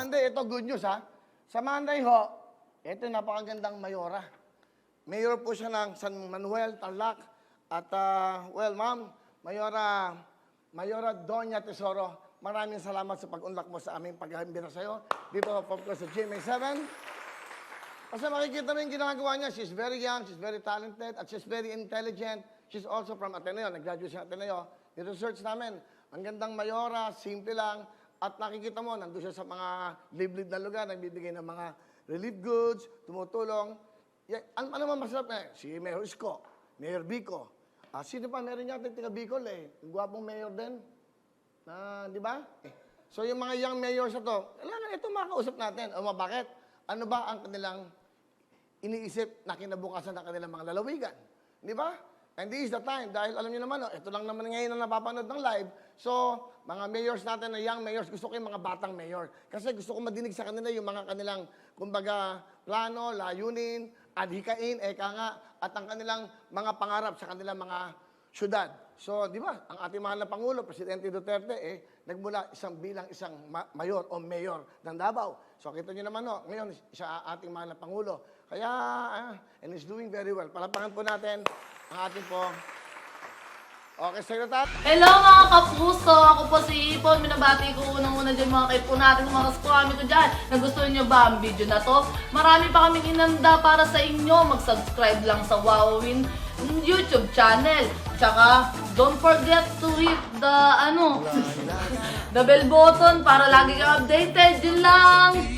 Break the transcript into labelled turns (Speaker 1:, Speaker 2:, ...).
Speaker 1: Hindi, ito good news ha. Sa Monday ho, ito yung napakagandang mayora. Mayor po siya ng San Manuel, Tarlac. At, well, ma'am, Mayora Doña Tesoro, maraming salamat sa pag-unlock mo sa aming paghahambira sa'yo. Dito, of course, sa GMA7. Kasi makikita mo yung ginagawa niya. She's very young, she's very talented, at she's very intelligent. She's also from Ateneo. Nag-graduate siya Ateneo. Ni-research namin, ang gandang mayora, simple lang. At nakikita mo, nandun siya sa mga liblib na lugar, nagbibigay ng mga relief goods, tumutulong. Ano naman masarap na? Si Mayor Isko, Mayor Bico. Sino pa? Meron yata yung taga Bicol eh. Yung gwapong mayor din. Di ba? So yung mga young mayors na to, kailangan ito makausap natin. O bakit? Ano ba ang kanilang iniisip na kinabukasan ng kanilang mga lalawigan? Di ba? And this is the time, dahil alam niyo naman, ito lang naman ngayon na napapanood ng live. So, mga mayors natin na young mayors, gusto ko yung mga batang mayor. Kasi gusto ko madinig sa kanila yung mga kanilang, kumbaga, plano, layunin, adhikain, eka nga, at ang kanilang mga pangarap sa kanilang mga syudad. So, di ba, ang ating mahal na Pangulo, Presidente Duterte, nagmula bilang isang mayor o mayor ng Davao. So, kita niyo naman, ngayon, siya ating mahal na Pangulo. Kaya, and he's doing very well. Palapakan po natin ang ating po. Okay, Secretary.
Speaker 2: Hello mga kapuso! Ako po si Ipon. Minabati ko unang-una dyan mga kaipo natin, mga kaskwami ko dyan. Nagustuhan nyo ba ang video na to? Marami pa kaming inanda para sa inyo. Mag-subscribe lang sa Wowin YouTube channel. Tsaka, don't forget to hit the, the bell button para lagi kang updated. Yun lang!